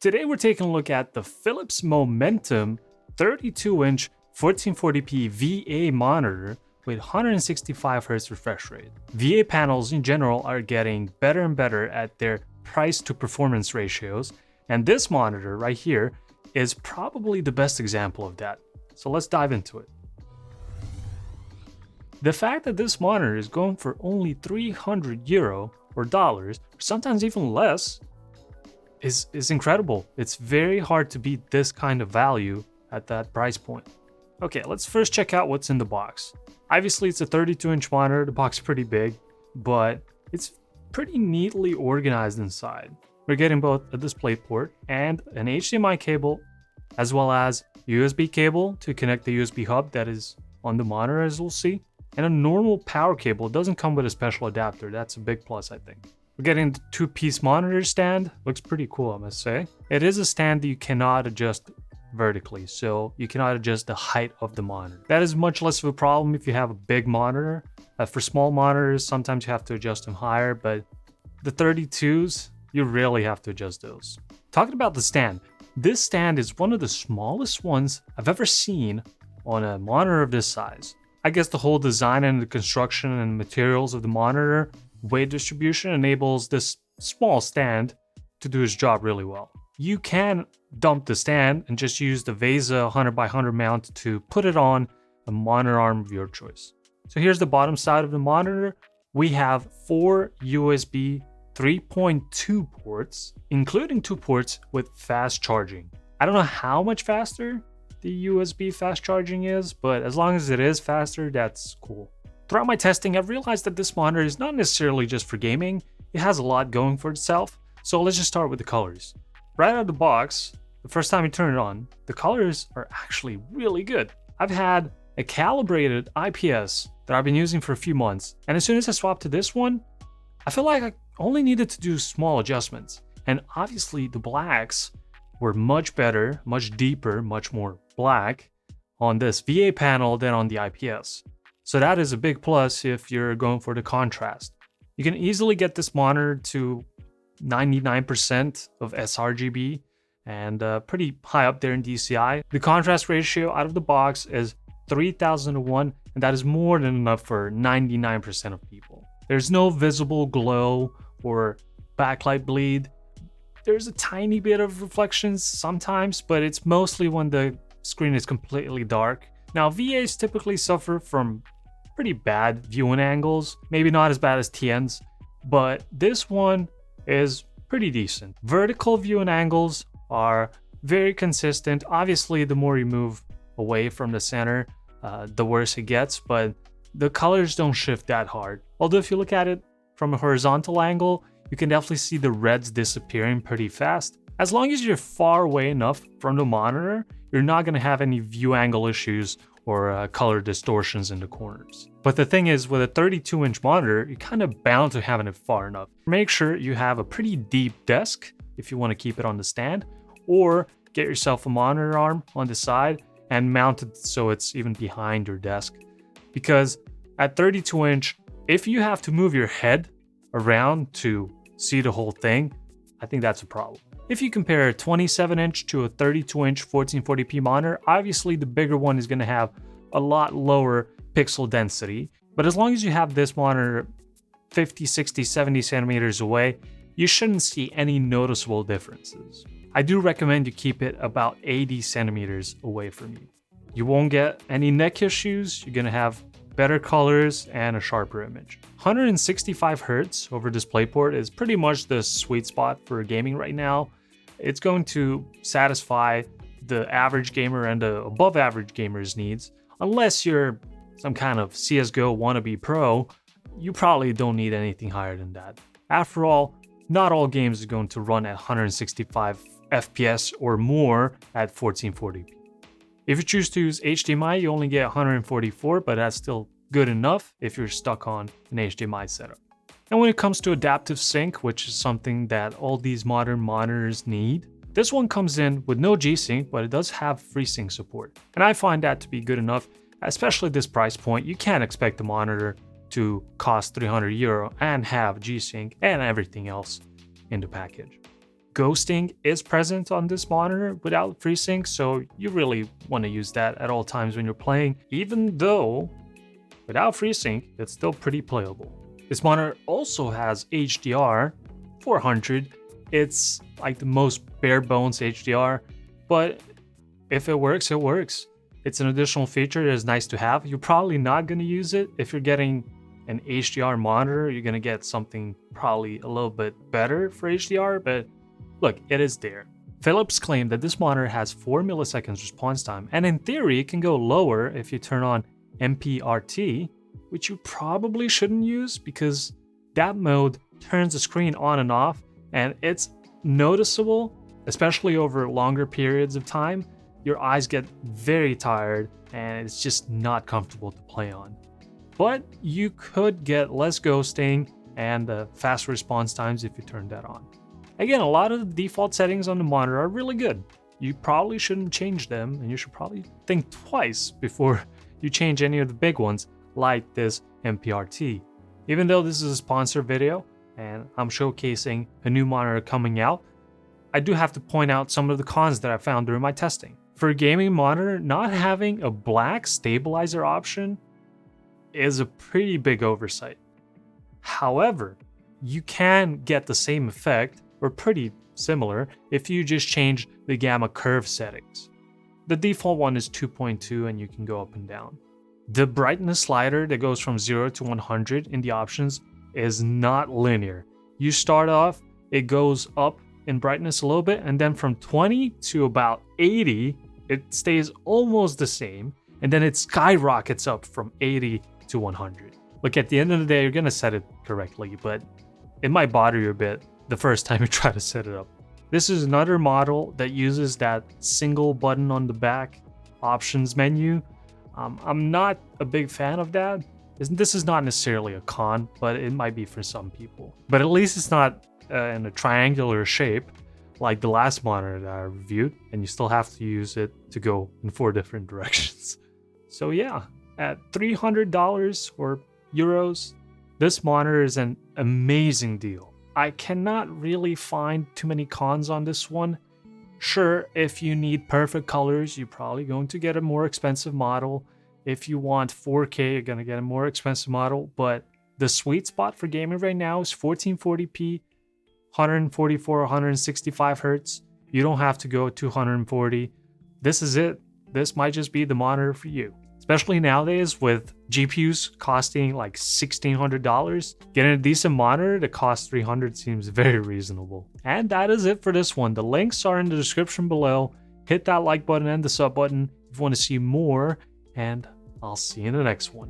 Today we're taking a look at the Philips Momentum 32-inch 1440p VA monitor with 165Hz refresh rate. VA panels in general are getting better and better at their price to performance ratios, and this monitor right here is probably the best example of that. So let's dive into it. The fact that this monitor is going for only €300 or dollars, or sometimes even less, is incredible. It's very hard to beat this kind of value at that price point. Okay, let's first check out what's in the box. Obviously, it's a 32-inch monitor. The box is pretty big, but it's pretty neatly organized inside. We're getting both a display port and an HDMI cable, as well as USB cable to connect the USB hub that is on the monitor, as we'll see, and a normal power cable. It doesn't come with a special adapter. That's a big plus, I think. We're getting the two-piece monitor stand. Looks pretty cool, I must say. It is a stand that you cannot adjust vertically, so you cannot adjust the height of the monitor. That is much less of a problem if you have a big monitor. For small monitors, sometimes you have to adjust them higher, but the 32s, you really have to adjust those. Talking about the stand, this stand is one of the smallest ones I've ever seen on a monitor of this size. I guess the whole design and the construction and materials of the monitor, weight distribution enables this small stand to do its job really well. You can dump the stand and just use the VESA 100x100 mount to put it on a monitor arm of your choice. So here's the bottom side of the monitor. We have 4 USB 3.2 ports, including 2 ports with fast charging. I don't know how much faster the USB fast charging is, but as long as it is faster, that's cool. Throughout my testing, I've realized that this monitor is not necessarily just for gaming. It has a lot going for itself. So let's just start with the colors. Right out of the box, the first time you turn it on, the colors are actually really good. I've had a calibrated IPS that I've been using for a few months, and as soon as I swapped to this one, I feel like I only needed to do small adjustments. And obviously the blacks were much better, much deeper, much more black on this VA panel than on the IPS. So that is a big plus if you're going for the contrast. You can easily get this monitor to 99% of sRGB and pretty high up there in DCI. The contrast ratio out of the box is 3000:1, and that is more than enough for 99% of people. There's no visible glow or backlight bleed. There's a tiny bit of reflections sometimes, but it's mostly when the screen is completely dark. Now, VAs typically suffer from pretty bad viewing angles, maybe not as bad as TNs, but this one is pretty decent. Vertical viewing angles are very consistent. Obviously, the more you move away from the center, the worse it gets, but the colors don't shift that hard. Although if you look at it from a horizontal angle, you can definitely see the reds disappearing pretty fast. As long as you're far away enough from the monitor, you're not going to have any view angle issues or color distortions in the corners. But the thing is, with a 32-inch monitor, you're kind of bound to having it far enough. Make sure you have a pretty deep desk if you want to keep it on the stand, or get yourself a monitor arm on the side and mount it so it's even behind your desk. Because at 32-inch, if you have to move your head around to see the whole thing, I think that's a problem. If you compare a 27-inch to a 32-inch 1440p monitor, obviously the bigger one is going to have a lot lower pixel density. But as long as you have this monitor 50, 60, 70 centimeters away, you shouldn't see any noticeable differences. I do recommend you keep it about 80 centimeters away from you. You won't get any neck issues. You're going to have better colors and a sharper image. 165Hz over DisplayPort is pretty much the sweet spot for gaming right now. It's going to satisfy the average gamer and the above average gamer's needs. Unless you're some kind of CSGO wannabe pro, you probably don't need anything higher than that. After all, not all games are going to run at 165 FPS or more at 1440p. If you choose to use HDMI, you only get 144, but that's still good enough if you're stuck on an HDMI setup. And when it comes to adaptive sync, which is something that all these modern monitors need, this one comes in with no G-Sync, but it does have FreeSync support. And I find that to be good enough, especially at this price point. You can't expect the monitor to cost €300 and have G-Sync and everything else in the package. Ghosting is present on this monitor without FreeSync, so you really want to use that at all times when you're playing, even though without FreeSync, it's still pretty playable. This monitor also has HDR 400. It's like the most bare bones HDR, but if it works, it works. It's an additional feature that is nice to have. You're probably not going to use it. If you're getting an HDR monitor, you're going to get something probably a little bit better for HDR, but look, it is there. Philips claimed that this monitor has 4 milliseconds response time, and in theory, it can go lower if you turn on MPRT, which you probably shouldn't use because that mode turns the screen on and off, and it's noticeable, especially over longer periods of time. Your eyes get very tired, and it's just not comfortable to play on. But you could get less ghosting and fast response times if you turn that on. Again, a lot of the default settings on the monitor are really good. You probably shouldn't change them, and you should probably think twice before you change any of the big ones, like this MPRT. Even though this is a sponsored video, and I'm showcasing a new monitor coming out, I do have to point out some of the cons that I found during my testing. For a gaming monitor, not having a black stabilizer option is a pretty big oversight. However, you can get the same effect, or pretty similar, if you just change the gamma curve settings. The default one is 2.2 and you can go up and down. The brightness slider that goes from 0 to 100 in the options is not linear. You start off, it goes up in brightness a little bit, and then from 20 to about 80, it stays almost the same, and then it skyrockets up from 80 to 100. Look, at the end of the day, you're gonna set it correctly, but it might bother you a bit the first time you try to set it up. This is another model that uses that single button on the back options menu. I'm not a big fan of that. This is not necessarily a con, but it might be for some people. But at least it's not in a triangular shape like the last monitor that I reviewed, and you still have to use it to go in 4 different directions. So yeah, at $300 or euros, this monitor is an amazing deal. I cannot really find too many cons on this one. Sure, if you need perfect colors, you're probably going to get a more expensive model. If you want 4K, you're going to get a more expensive model. But the sweet spot for gaming right now is 1440p, 144, 165 Hz. You don't have to go 240. This is it. This might just be the monitor for you. Especially nowadays with GPUs costing like $1,600, getting a decent monitor that costs $300 seems very reasonable. And that is it for this one. The links are in the description below. Hit that like button and the sub button if you want to see more, and I'll see you in the next one.